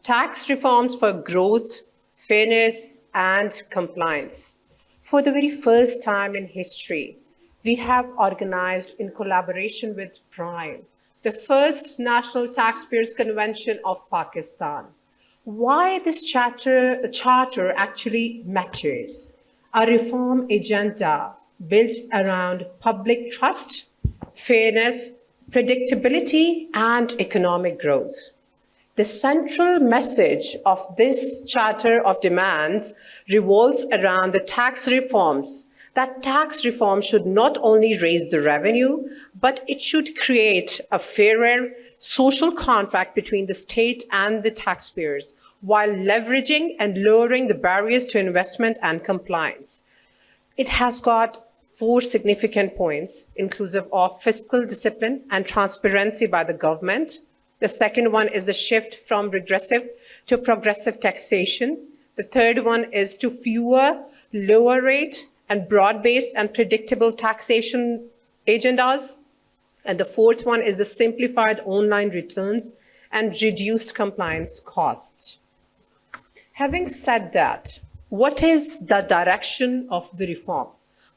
tax reforms for growth, fairness, and compliance. For the very first time in history, we have organized in collaboration with Prime, the first National Taxpayers Convention of Pakistan. Why this charter actually matters. A reform agenda built around public trust, fairness, predictability, and economic growth. The central message of this Charter of Demands revolves around the tax reforms. That tax reform should not only raise the revenue, but it should create a fairer social contract between the state and the taxpayers, while leveraging and lowering the barriers to investment and compliance. It has got 4 significant points, inclusive of fiscal discipline and transparency by the government. The second one is the shift from regressive to progressive taxation. The third one is to fewer, lower rate, and broad-based and predictable taxation agendas. And the fourth one is the simplified online returns and reduced compliance costs. Having said that, what is the direction of the reform?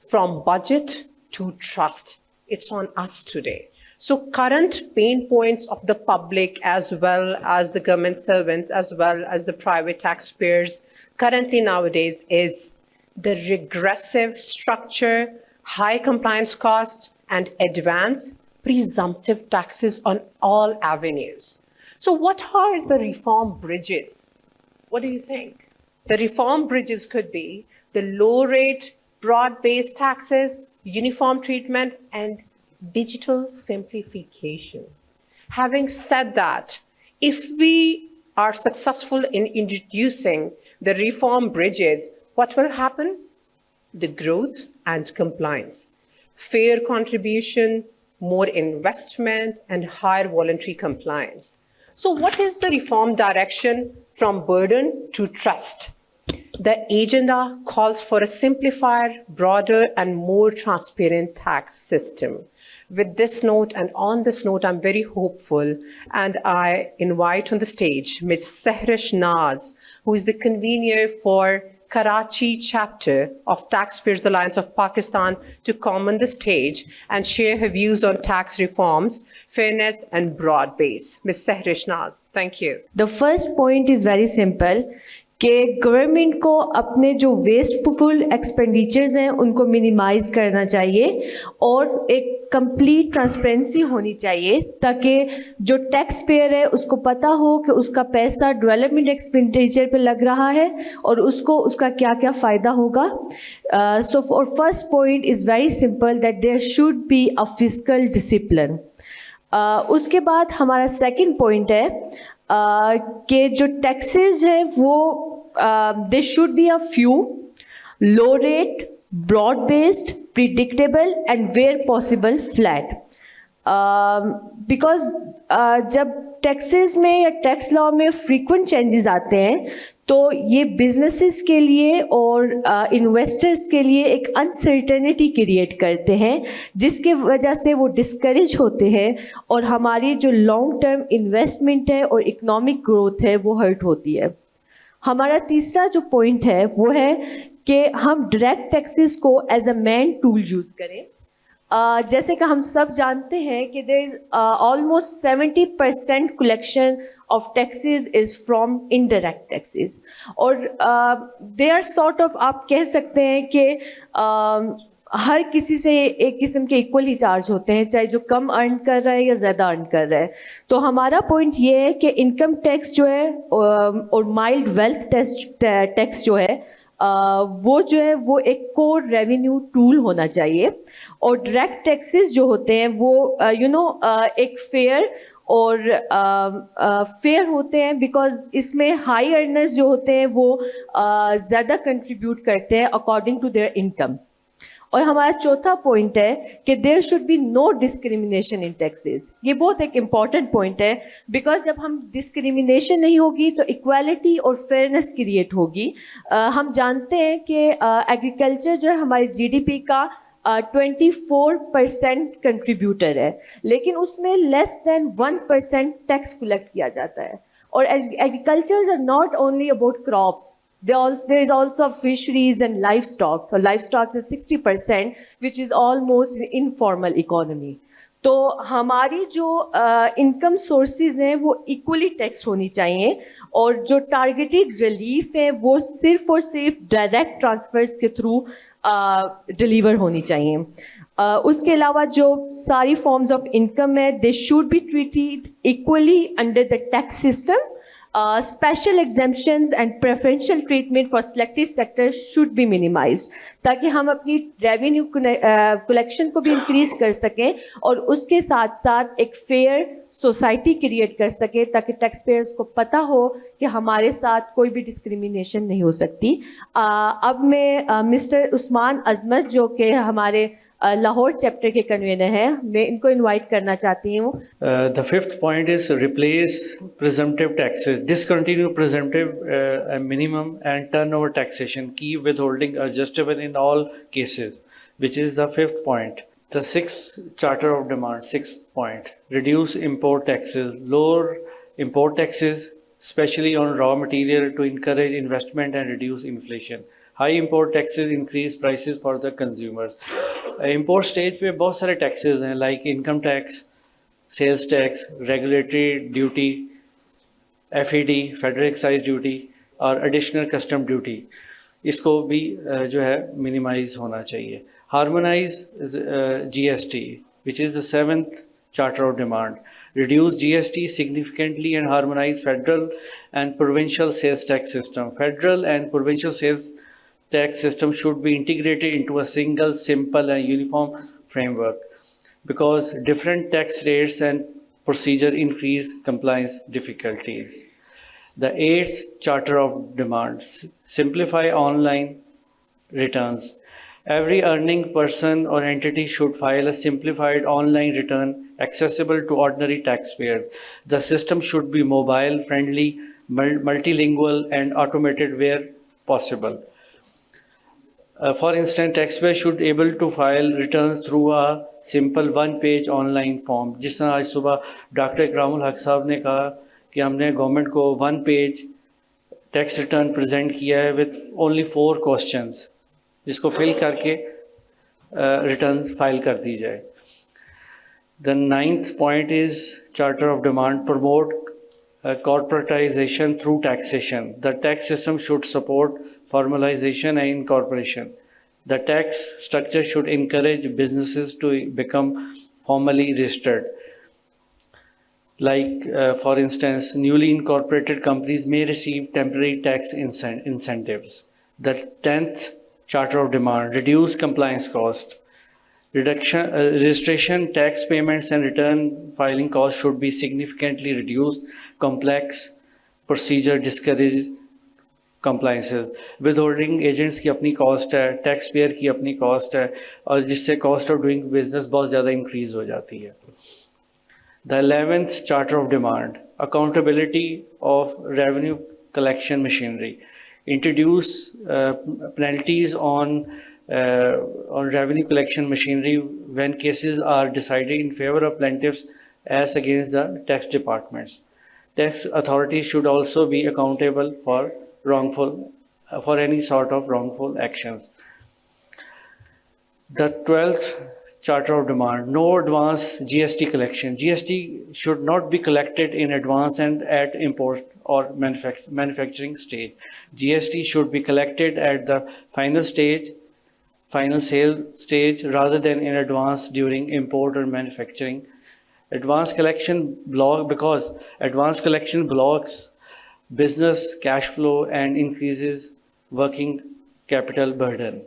From budget to trust. It's on us today. So current pain points of the public as well as the government servants as well as the private taxpayers currently nowadays is the regressive structure, high compliance costs, and advanced presumptive taxes on all avenues. So what are the reform bridges? What do you think? The reform bridges could be the low rate, broad-based taxes, uniform treatment, and digital simplification. Having said that, if we are successful in introducing the reform bridges, what will happen? The growth and compliance, fair contribution, more investment, and higher voluntary compliance. So what is the reform direction from burden to trust? The agenda calls for a simplified, broader, and more transparent tax system. With this note, and on this note, I'm very hopeful, and I invite on the stage Ms. Sehrish Naz, who is the convener for Karachi chapter of Taxpayers Alliance of Pakistan, to come on the stage and share her views on tax reforms, fairness, and broad base. Ms. Sehrish Naz, thank you. The first point is very simple. کہ government کو اپنے جو wasteful expenditures ہیں ان کو minimise کرنا چاہیے اور ایک کمپلیٹ ٹرانسپیرنسی ہونی چاہیے تاکہ جو ٹیکس پیئر ہے اس کو پتہ ہو کہ اس کا پیسہ ڈیولپمنٹ ایکسپینڈیچر پہ لگ رہا ہے اور اس کو اس کا کیا کیا فائدہ ہوگا. So for first point is very simple that there should be a fiscal discipline. اس کے بعد ہمارا سیکنڈ پوائنٹ ہے کہ جو ٹیکسز ہے وہ they should be a few, low rate, broad based, predictable and where possible flat. Because جب ٹیکسز میں یا ٹیکس لا میں فریکوینٹ چینجز آتے ہیں تو یہ بزنسز کے لیے اور انویسٹرز کے لیے ایک انسرٹنٹی کریٹ کرتے ہیں جس کی وجہ سے وہ ڈسکریج ہوتے ہیں اور ہماری جو لانگ ٹرم انویسٹمنٹ ہے اور اکنامک گروتھ ہے وہ ہرٹ ہوتی ہے. ہمارا تیسرا جو پوائنٹ ہے وہ ہے کہ ہم ڈائریکٹ ٹیکسز کو as a main tool use کریں. جیسے کہ ہم سب جانتے ہیں کہ there is almost 70% collection of taxes is from indirect taxes اور دے آر سارٹ آف, آپ کہہ سکتے ہیں کہ ہر کسی سے ایک قسم کے ایکول ہی چارج ہوتے ہیں, چاہے جو کم ارن کر رہا ہے یا زیادہ ارن کر رہا ہے. تو ہمارا پوائنٹ یہ ہے کہ انکم ٹیکس جو ہے اور مائلڈ ویلتھ ٹیکس جو ہے وہ جو ہے وہ ایک کور ریونیو ٹول ہونا چاہیے. اور ڈائریکٹ ٹیکسز جو ہوتے ہیں وہ ایک فیئر اور فیئر ہوتے ہیں بیکاز اس میں ہائی ارنرز جو ہوتے ہیں وہ زیادہ کنٹریبیوٹ کرتے ہیں اکارڈنگ ٹو دیئر انکم. اور ہمارا چوتھا پوائنٹ ہے کہ there should be no discrimination in taxes. یہ بہت ایک امپورٹنٹ پوائنٹ ہے بیکاز جب ہم ڈسکریمنیشن نہیں ہوگی تو ایکویلٹی اور فیئرنیس کریٹ ہوگی. ہم جانتے ہیں کہ ایگریکلچر جو ہے ہماری جی ڈی پی کا 24% کنٹریبیوٹر ہے, لیکن اس میں لیس دین 1% ٹیکس کلیکٹ کیا جاتا ہے. اور agricultures are not only about crops. There is also fisheries and livestock. So livestock is 60%, which is almost an informal economy. تو ہماری جو انکم سورسز ہیں وہ ایکولی ٹیکس ہونی چاہیے, اور جو ٹارگیٹڈ ریلیف ہے وہ صرف اور صرف ڈائریکٹ ٹرانسفرز کے تھرو ڈلیور ہونی چاہیے. اس کے علاوہ جو ساری فارمز آف انکم ہے they should be treated equally under the tax system. Special exemptions and preferential treatment for selected sectors should be minimized, تاکہ ہم اپنی ریونیو کلیکشن کو بھی انکریز کر سکیں اور اس کے ساتھ ساتھ ایک فیئر سوسائٹی کریٹ کر سکیں, تاکہ ٹیکس پیئرس کو پتہ ہو کہ ہمارے ساتھ کوئی بھی ڈسکریمنیشن نہیں ہو سکتی. اب میں مسٹر عثمان عظمت جو کہ ہمارے لاہور چیپٹر کے کنوینر ہیں, میں ان کو انوائٹ کرنا چاہتی ہوں. The fifth point is replace presumptive taxes, discontinue presumptive minimum and turnover taxation, keep withholding adjustable in all cases, which is the fifth point. The sixth charter of demand, sixth point, reduce import taxes, lower import taxes, especially on raw material to encourage investment and reduce inflation. High import taxes increase prices for the consumers. Import stage پہ بہت سارے taxes ہیں, like income tax, sales tax, regulatory duty, FED, federal excise duty اور additional custom duty. اس کو بھی جو ہے minimize ہونا چاہیے. Harmonize GST, which is the seventh charter of demand. Reduce GST significantly and harmonize federal and provincial sales tax system. Federal and provincial sales tax system should be integrated into a single, simple and uniform framework, because different tax rates and procedure increase compliance difficulties. The eighth charter of demands, simplify online returns. Every earning person or entity should file a simplified online return accessible to ordinary taxpayers. The system should be mobile friendly, multilingual and automated where possible. For instance, taxpayers should be able to file returns through a simple one-page online form. جس طرح آج صبح doctor اکرام الحق صاحب نے کہا کہ ہم نے گورنمنٹ کو one page tax return present کیا ہے with only 4 questions, جس کو فل کر کے ریٹرن فائل کر دی جائے. The ninth point is charter of demand, promote corporatization through taxation. The tax system should support formalization and incorporation. The tax structure should encourage businesses to become formally registered. Like, for instance, newly incorporated companies may receive temporary tax incentives. The 10th charter of demand, reduce compliance cost. Registration, tax payments and return filing costs should be significantly reduced. Complex procedure discourages compliances. Withholding agents کی اپنی cost ہے, tax pair کی اپنی cost ہے, اور جس سے cost of doing business بہت زیادہ انکریز ہو جاتی ہے. The 11th charter of demand, accountability of revenue collection machinery. Introduce penalties on revenue collection machinery when cases are decided in favor of plaintiffs as against the tax departments. Tax authorities should also be accountable for any sort of wrongful actions. The 12th charter of demand, no advance GST collection. GST should not be collected in advance and at import or manufacturing stage. GST should be collected at the final sale stage rather than in advance during import or manufacturing. Advance collection because advance collection blocks business cash flow and increases working capital burden.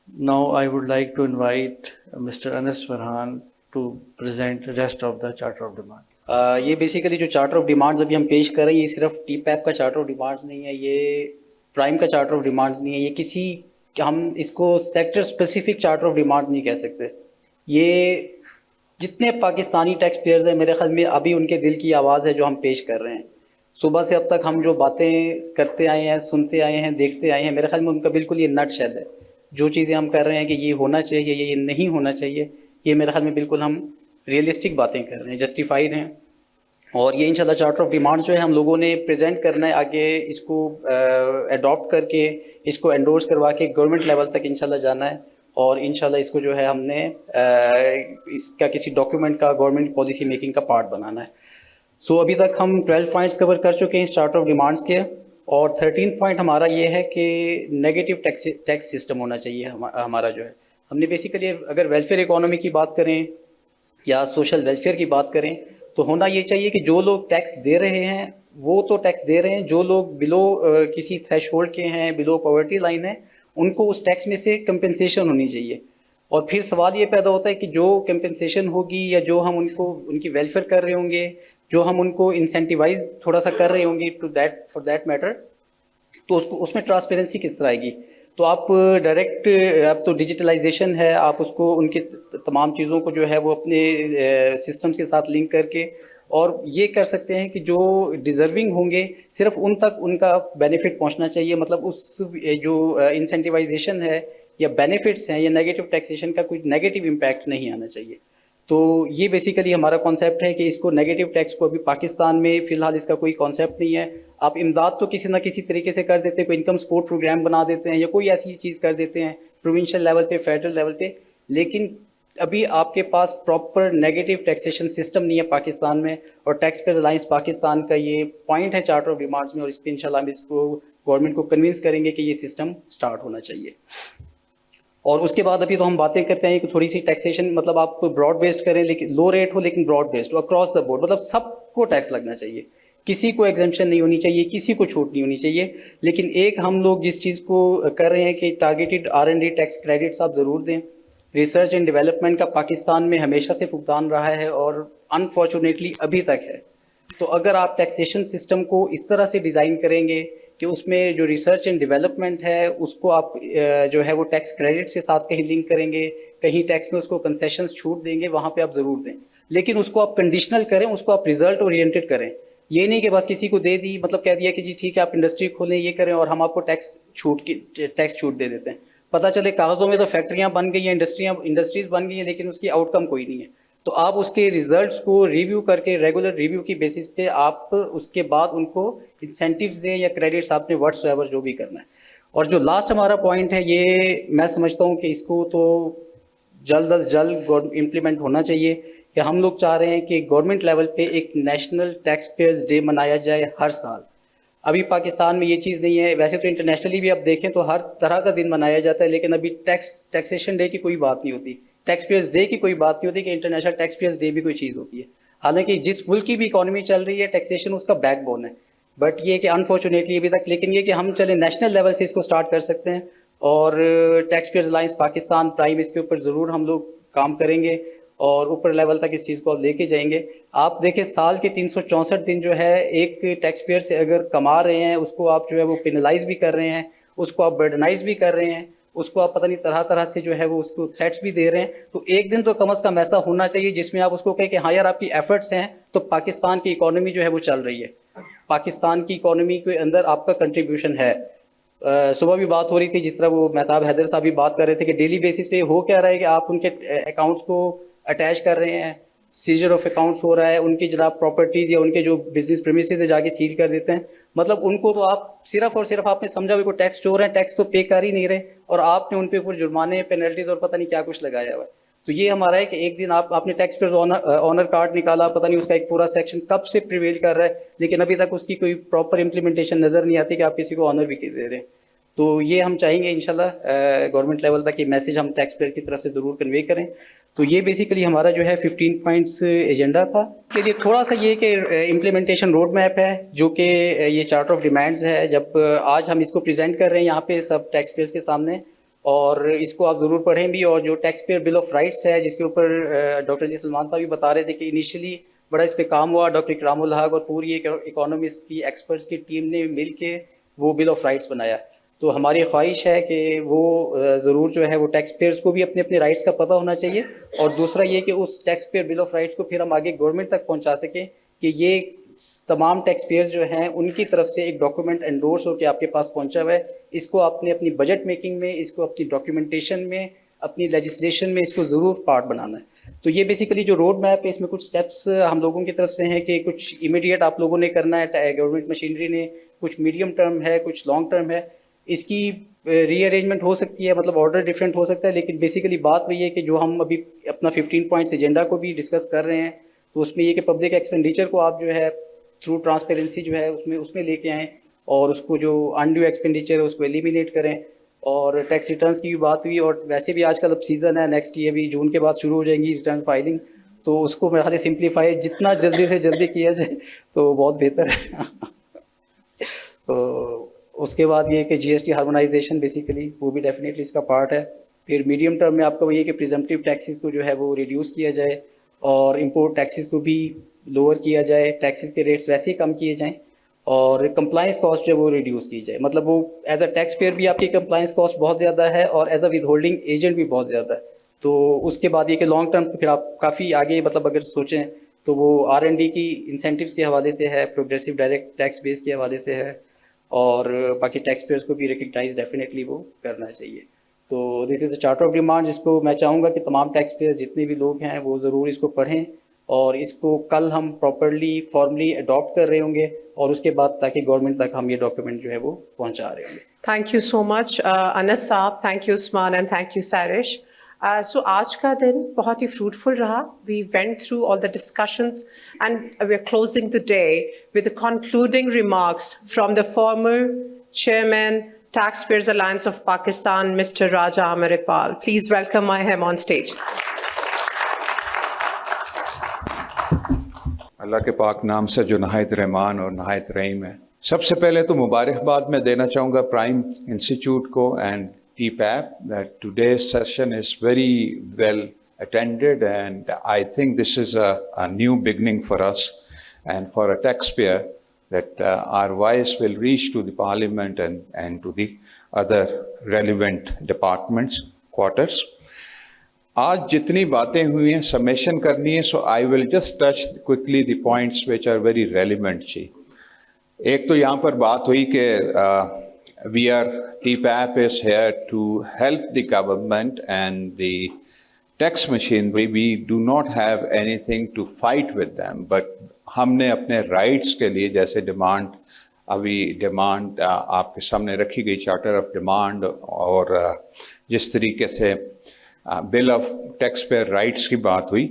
Now I would like to invite Mr. Anas Farhan to present the rest of the charter of demand. یہ basically جو charter of demands ابھی ہم پیش کر رہے ہیں یہ صرف ٹی پیپ کا چارٹر آف ڈیمانڈز نہیں ہے, یہ پرائم کا چارٹر آف ڈیمانڈز نہیں ہے, یہ کسی ہم اس کو sector specific charter of demand نہیں کہہ سکتے. یہ جتنے پاکستانی ٹیکس پیئرز ہیں میرے خیال میں ابھی ان کے دل کی آواز ہے جو ہم پیش کر رہے ہیں. صبح سے اب تک ہم جو باتیں کرتے آئے ہیں, سنتے آئے ہیں, دیکھتے آئے ہیں, میرے خیال میں ان کا بالکل یہ نٹ شیل ہے. جو چیزیں ہم کر رہے ہیں کہ یہ ہونا چاہیے, یہ نہیں ہونا چاہیے, یہ میرے خیال میں بالکل ہم ریئلسٹک باتیں کر رہے ہیں, جسٹیفائڈ ہیں. اور یہ انشاءاللہ چارٹر آف ڈیمانڈ جو ہے ہم لوگوں نے پریزنٹ کرنا ہے آگے, اس کو اڈاپٹ کر کے اس کو انڈورس کروا کے گورنمنٹ لیول تک انشاءاللہ جانا ہے, اور انشاءاللہ اس کو جو ہے ہم نے اس کا کسی ڈاکیومنٹ کا گورنمنٹ پالیسی میکنگ کا پارٹ بنانا ہے. سو ابھی تک ہم 12 پوائنٹس کور کر چکے ہیں اس چارٹر آف ڈیمانڈس کے, اور 13 پوائنٹ ہمارا یہ ہے کہ نیگیٹو ٹیکس سسٹم ہونا چاہیے ہمارا جو ہے. ہم نے بیسیکلی اگر ویلفیئر اکانومی کی بات کریں یا سوشل ویلفیئر کی بات کریں تو ہونا یہ چاہیے کہ جو لوگ ٹیکس دے رہے ہیں وہ تو ٹیکس دے رہے ہیں, جو لوگ بلو کسی تھریش ہولڈ کے ہیں, بلو پاورٹی لائن ہے, ان کو اس ٹیکس میں سے کمپنسیشن ہونی چاہیے. اور پھر سوال یہ پیدا ہوتا ہے کہ جو کمپنسیشن ہوگی یا جو ہم ان کی ویلفیئر کر رہے ہوں گے, جو ہم ان کو انسینٹیوائز تھوڑا سا کر رہے ہوں گے فار دیٹ میٹر, تو اس میں ٹرانسپیرنسی کس طرح آئے گی. تو آپ ڈائریکٹ, اب تو ڈیجیٹلائزیشن ہے, آپ اس کو ان کے تمام چیزوں کو جو ہے وہ اپنے سسٹمز کے ساتھ لنک کر کے اور یہ کر سکتے ہیں کہ جو ڈیزرونگ ہوں گے صرف ان تک ان کا بینیفٹ پہنچنا چاہیے. مطلب اس جو انسینٹیوائزیشن ہے یا بینیفٹس ہیں یا نیگیٹو ٹیکسیشن کا کوئی نیگیٹو امپیکٹ نہیں آنا چاہیے. تو یہ بیسیکلی ہمارا کانسیپٹ ہے کہ اس کو نیگیٹو ٹیکس کو ابھی پاکستان میں فی الحال اس کا کوئی کانسیپٹ نہیں ہے. آپ امداد تو کسی نہ کسی طریقے سے کر دیتے ہیں, کوئی انکم سپورٹ پروگرام بنا دیتے ہیں یا کوئی ایسی چیز کر دیتے ہیں پروونشل لیول پہ, فیڈرل لیول پہ, لیکن ابھی آپ کے پاس پراپر نیگیٹو ٹیکسیشن سسٹم نہیں ہے پاکستان میں. اور ٹیکس پیئرز الائنس پاکستان کا یہ پوائنٹ ہے چارٹر آف ڈیمانڈس میں, اور اس پہ انشاءاللہ ہم اس کو گورنمنٹ کو کنونس کریں گے کہ یہ سسٹم سٹارٹ ہونا چاہیے. اور اس کے بعد ابھی تو ہم باتیں کرتے ہیں کہ تھوڑی سی ٹیکسیشن, مطلب آپ براڈ بیسڈ کریں لیکن لو ریٹ ہو لیکن براڈ بیسڈ ہو اکراس دا بورڈ, مطلب سب کو ٹیکس لگنا چاہیے, کسی کو ایگزمپشن نہیں ہونی چاہیے, کسی کو چھوٹ نہیں ہونی چاہیے. لیکن ایک ہم لوگ جس چیز کو کر رہے ہیں کہ ٹارگیٹڈ R&D ٹیکس کریڈٹس آپ ضرور دیں. ریسرچ اینڈ ڈیولپمنٹ کا پاکستان میں ہمیشہ سے فقدان رہا ہے اور انفارچونیٹلی ابھی تک ہے. تو اگر آپ ٹیکسیشن سسٹم کو اس طرح سے ڈیزائن کریں گے کہ اس میں جو ریسرچ اینڈ ڈیولپمنٹ ہے اس کو آپ جو ہے وہ ٹیکس کریڈٹ سے ساتھ کہیں لنک کریں گے, کہیں ٹیکس میں اس کو کنسیشنز چھوٹ دیں گے, وہاں پہ آپ ضرور دیں. لیکن اس کو آپ کنڈیشنل کریں, اس کو آپ ریزلٹ اورینٹڈ کریں. یہ نہیں کہ بس کسی کو دے دی, مطلب کہہ دیا کہ جی ٹھیک ہے آپ انڈسٹری کھولیں یہ کریں اور ہم آپ کو ٹیکس چھوٹ دے دیتے ہیں. پتہ چلے کاغذوں میں تو فیکٹریاں بن گئی ہیں, انڈسٹریز بن گئی ہیں, لیکن اس کی آؤٹ کم کوئی نہیں ہے. تو آپ اس کے ریزلٹس کو ریویو کر کے ریگولر ریویو کی بیسس پہ آپ اس کے بعد ان کو انسینٹیوز دیں یا کریڈٹس آپ نے واٹس ایور جو بھی کرنا ہے. اور جو لاسٹ ہمارا پوائنٹ ہے یہ میں سمجھتا ہوں کہ اس کو تو جلد از جلد امپلیمنٹ ہونا چاہیے, کہ ہم لوگ چاہ رہے ہیں کہ گورنمنٹ لیول پہ ایک نیشنل ٹیکس پیئرز ڈے منایا جائے ہر سال. ابھی پاکستان میں یہ چیز نہیں ہے, ویسے تو انٹرنیشنلی بھی آپ دیکھیں تو ہر طرح کا دن منایا جاتا ہے, لیکن ابھی ٹیکسیشن ڈے کی کوئی بات نہیں ہوتی, ٹیکس پیئرز ڈے کی کوئی بات نہیں ہوتی کہ انٹرنیشنل ٹیکس پیئرز ڈے بھی کوئی چیز ہوتی ہے. حالانکہ جس ملک کی بھی اکانومی چل رہی ہے ٹیکسیشن اس کا بیک بون ہے, بٹ یہ کہ انفارچونیٹلی ابھی تک, لیکن یہ کہ ہم چلیں نیشنل لیول سے اس کو سٹارٹ کر سکتے ہیں. اور taxpayers alliance Pakistan Prime اس کے اوپر ضرور ہم لوگ کام کریں گے اور اوپر لیول تک اس چیز کو آپ لے کے جائیں گے. آپ دیکھیں سال کے 364 دن جو ہے ایک ٹیکس پیئر سے اگر کما رہے ہیں اس کو آپ جو ہے وہ پینلائز بھی کر رہے ہیں, اس کو آپ برڈنائز بھی کر رہے ہیں, اس کو آپ پتہ نہیں طرح طرح سے جو ہے وہ اس کو تھریٹس بھی دے رہے ہیں. تو ایک دن تو کم از کم ایسا ہونا چاہیے جس میں آپ اس کو کہیں کہ ہاں یار آپ کی ایفرٹس ہیں تو پاکستان کی اکانومی جو ہے وہ چل رہی ہے, پاکستان کی اکانومی کے اندر آپ کا کنٹریبیوشن ہے. صبح بھی بات ہو رہی تھی, جس طرح وہ مہتاب حیدر صاحب بھی بات کر رہے تھے کہ ڈیلی بیسس پہ ہو کیا رہا ہے کہ آپ ان کے اکاؤنٹس کو اٹیچ کر رہے ہیں, سیجر آف اکاؤنٹس ہو رہا ہے, ان کی جناب پراپرٹیز یا ان کے جو بزنس پریمیسز جا کے سیل کر دیتے ہیں. مطلب ان کو تو آپ صرف اور صرف آپ نے سمجھا بھی کوئی ٹیکس چور ہیں, ٹیکس تو پے کر ہی نہیں رہے, اور آپ نے ان پہ اوپر جرمانے, پینلٹیز اور پتہ نہیں کیا کچھ لگایا ہوا ہے. تو یہ ہمارا ہے کہ ایک دن آپ نے ٹیکس پیئرز آنر کارڈ نکالا, پتہ نہیں اس کا ایک پورا سیکشن کب سے پریویل کر رہا ہے, لیکن ابھی تک اس کی کوئی پراپر امپلیمنٹیشن نظر نہیں آتی کہ آپ کسی کو آنر بھی دے رہے ہیں. تو یہ ہم چاہیں گے انشاءاللہ گورنمنٹ لیول تک یہ میسج ہم ٹیکس پیئر کی طرف سے ضرور کنوے کریں. تو یہ بیسیکلی ہمارا جو ہے 15 پوائنٹس ایجنڈا تھا. یہ تھوڑا سا یہ کہ امپلیمنٹیشن روڈ میپ ہے جو کہ یہ چارٹر آف ڈیمانڈز ہے. جب آج ہم اس کو پریزنٹ کر رہے ہیں یہاں پہ سب ٹیکس پیئرس کے سامنے, اور اس کو آپ ضرور پڑھیں بھی. اور جو tax pair bill of rights ہے جس کے اوپر ڈاکٹر علی سلمان صاحب بھی بتا رہے تھے کہ انیشلی بڑا اس پہ کام ہوا, ڈاکٹر اکرام الحق اور پوری اکانومسٹ کی ایکسپرٹس کی ٹیم نے مل کے وہ بل آف رائٹس بنایا. تو ہماری خواہش ہے کہ وہ ضرور جو ہے وہ ٹیکس پیئرس کو بھی اپنے اپنے رائٹس کا پتہ ہونا چاہیے, اور دوسرا یہ کہ اس tax pair bill of rights کو پھر ہم آگے گورنمنٹ تک پہنچا سکیں کہ یہ تمام ٹیکس پیئرز جو ہیں ان کی طرف سے ایک ڈاکیومنٹ انڈورس ہو کے آپ کے پاس پہنچا ہوا ہے. اس کو آپ نے اپنی بجٹ میکنگ میں, اس کو اپنی ڈاکیومنٹیشن میں, اپنی لیجسلیشن میں اس کو ضرور پارٹ بنانا ہے. تو یہ بیسیکلی جو روڈ میپ ہے اس میں کچھ سٹیپس ہم لوگوں کی طرف سے ہیں کہ کچھ امیڈیٹ آپ لوگوں نے کرنا ہے, گورنمنٹ مشینری نے, کچھ میڈیم ٹرم ہے, کچھ لانگ ٹرم ہے. اس کی ری ارینجمنٹ ہو سکتی ہے, مطلب آرڈر ڈفرینٹ ہو سکتا ہے, لیکن بیسیکلی بات وہی ہے کہ جو ہم ابھی اپنا 15 پوائنٹس ایجنڈا کو بھی ڈسکس کر رہے ہیں تو اس میں یہ کہ پبلک ایکسپینڈیچر کو آپ جو ہے تھرو ٹرانسپیرنسی جو ہے اس میں لے کے آئیں, اور اس کو جو انڈیو ایکسپینڈیچر ہے اس کو ایلیمینیٹ کریں. اور ٹیکس ریٹرنس کی بھی بات ہوئی, اور ویسے بھی آج کل اب سیزن ہے, نیکسٹ یہ بھی جون کے بعد شروع ہو جائیں گی ریٹرن فائلنگ, تو اس کو میرے خیال سے سمپلیفائی جتنا جلدی سے جلدی کیا جائے تو بہت بہتر ہے. تو اس کے بعد یہ کہ جی ایس ٹی ہارمونائزیشن بیسیکلی وہ بھی ڈیفینیٹلی اس کا پارٹ ہے. پھر میڈیم ٹرم میں آپ کا وہ یہ کہ پریزمپٹیو ٹیکسز کو جو ہے وہ ریڈیوس کیا جائے, اور امپورٹ ٹیکسز کو بھی لوور کیا جائے, ٹیکسز کے ریٹس ویسے ہی کم کیے جائیں, اور کمپلائنس کاسٹ جو ہے وہ ریڈیوس کی جائے. مطلب وہ ایز اے ٹیکس پیئر بھی آپ کی کمپلائنس کاسٹ بہت زیادہ ہے, اور as A with holding agent بھی بہت زیادہ ہے. تو اس کے بعد یہ کہ لانگ ٹرم پھر آپ کافی آگے مطلب اگر سوچیں تو وہ R&D کی انسینٹیوز کے حوالے سے ہے, پروگریسو ڈائریکٹ ٹیکس بیس کے حوالے سے ہے, اور باقی ٹیکس پیئرس کو بھی ریکگنائز ڈیفینیٹلی وہ کرنا چاہیے. تو دس از اے چارٹر آف ڈیمانڈ جس کو میں چاہوں گا کہ تمام ٹیکس پیئرس جتنے بھی لوگ ہیں وہ ضرور اس کو پڑھیں, اور اس کو کل ہم پراپرلی فارملی اڈاپٹ کر رہے ہوں گے, اور اس کے بعد تاکہ گورنمنٹ تک ہم یہ ڈاکیومنٹ جو ہے وہ پہنچا رہے ہوں گے. Thank you so much, Anas Saab. Thank you, Usman, and thank you, Sarish. So آج کا دن بہت ہی fruitful رہا. We went through all the discussions, and we're closing the day with the concluding remarks from the former Chairman, Taxpayers Alliance of Pakistan, Mr. Raja Amaripal. Please welcome him on stage. اللہ کے پاک نام سے جو نہایت رحمان اور نہایت رحیم ہے. سب سے پہلے تو مبارکباد میں دینا چاہوں گا پرائم انسٹیٹیوٹ کو اینڈ ٹی پیپ that today's session is very well attended, and I think this is a new beginning for us and for a taxpayer that our voice will reach to the parliament and to the other relevant departments, quarters. آج جتنی باتیں ہوئی ہیں submission کرنی ہے, so I will just touch quickly the points which are very relevant. جی ایک تو یہاں پر بات ہوئی کہ we are the people is here to help the government and the tax machinery. We do not have any thing to fight with them, but ہم نے اپنے رائٹس کے لیے جیسے ڈیمانڈ آپ کے سامنے رکھی گئی چارٹر آف ڈیمانڈ, اور جس طریقے سے bill of tax payer rights کی بات ہوئی,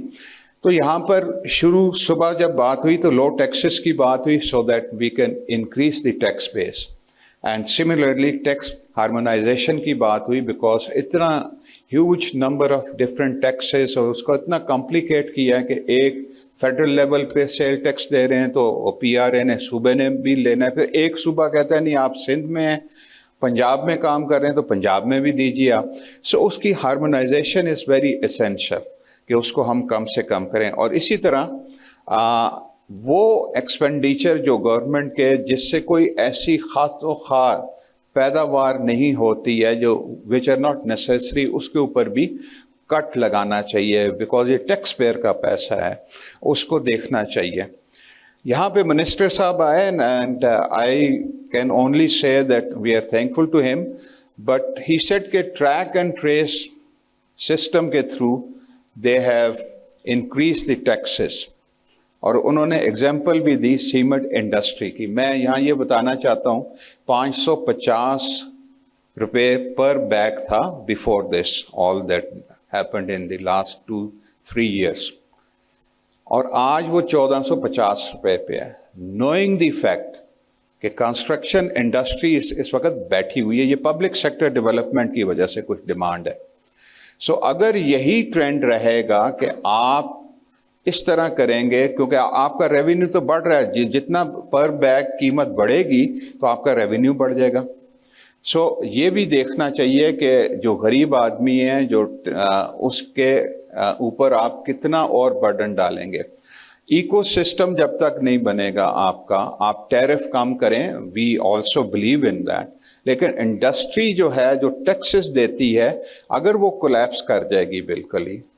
تو یہاں پر شروع صبح جب بات ہوئی تو لو ٹیکسز کی بات ہوئی so that we can increase the tax base, and similarly tax harmonisation کی بات ہوئی بیکاز اتنا huge number of different taxes, اور اس کو اتنا کمپلیکیٹ کیا ہے کہ ایک فیڈرل لیول پہ سیل ٹیکس دے رہے ہیں تو پی آر اے نے صوبے نے بھی لینا ہے, پھر ایک صوبہ کہتا ہے نہیں آپ سندھ میں ہیں, پنجاب میں کام کر رہے ہیں تو پنجاب میں بھی دیجیے آپ. سو اس کی ہارمونائزیشن از ویری اسینشل کہ اس کو ہم کم سے کم کریں. اور اسی طرح وہ ایکسپینڈیچر جو گورنمنٹ کے جس سے کوئی ایسی خاص و خاص پیداوار نہیں ہوتی ہے جو وچ آر ناٹ نیسیسری, اس کے اوپر بھی کٹ لگانا چاہیے بیکاز یہ ٹیکس پیئر کا پیسہ ہے, اس کو دیکھنا چاہیے. یہاں پہ منسٹر صاحب آئے and I can only say that we are thankful to him, but he said کہ ٹریک اینڈ ٹریس سسٹم کے through they have increase the taxes, اور انہوں نے ایگزامپل بھی دی سیمنٹ انڈسٹری کی. میں یہاں یہ بتانا چاہتا ہوں 550 روپے پر بیگ تھا before this all that happened in the last 2-3 years, اور آج وہ 1450 روپے پہ ہے. نوئنگ دی فیکٹ کہ کنسٹرکشن انڈسٹری اس وقت بیٹھی ہوئی ہے, یہ پبلک سیکٹر ڈیولپمنٹ کی وجہ سے کچھ ڈیمانڈ ہے. سو اگر یہی ٹرینڈ رہے گا کہ آپ اس طرح کریں گے, کیونکہ آپ کا ریونیو تو بڑھ رہا ہے, جتنا پر بیگ قیمت بڑھے گی تو آپ کا ریونیو بڑھ جائے گا. سو یہ بھی دیکھنا چاہیے کہ جو غریب آدمی ہیں جو اس کے اوپر آپ کتنا اور برڈن ڈالیں گے. ایکو سسٹم جب تک نہیں بنے گا آپ کا, آپ ٹیرف کم کریں, we also believe in that, لیکن انڈسٹری جو ہے جو ٹیکسز دیتی ہے اگر وہ کولیپس کر جائے گی بالکل ہی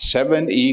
7E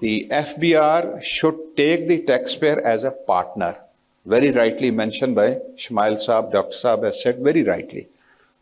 The FBR should take the taxpayer as a partner. Very rightly mentioned by Shmail Saab, Dr. Saab has said very rightly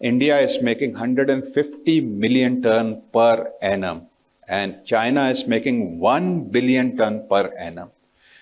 India is making 150 million ton per annum and China is making 1 billion ton per annum.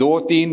2-3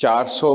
400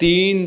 3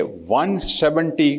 170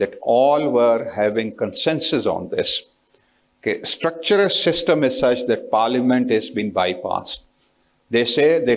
that all were having consensus on this. Okay, structural system is such that parliament has been bypassed. they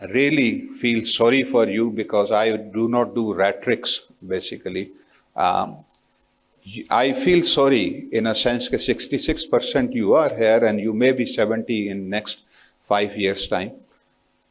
really feel sorry for you because I do not do rat tricks basically. I feel sorry in a sense that 66% you are here and you may be 70 in next 5 years time.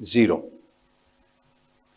0।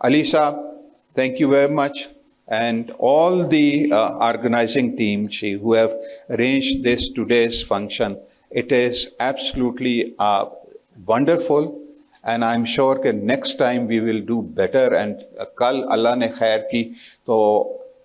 Ali Saab, thank you very much. and all the organizing team who have arranged this today's function. It is absolutely wonderful, and I'm sure that next time we will do better. And kal Allah ne khair ki to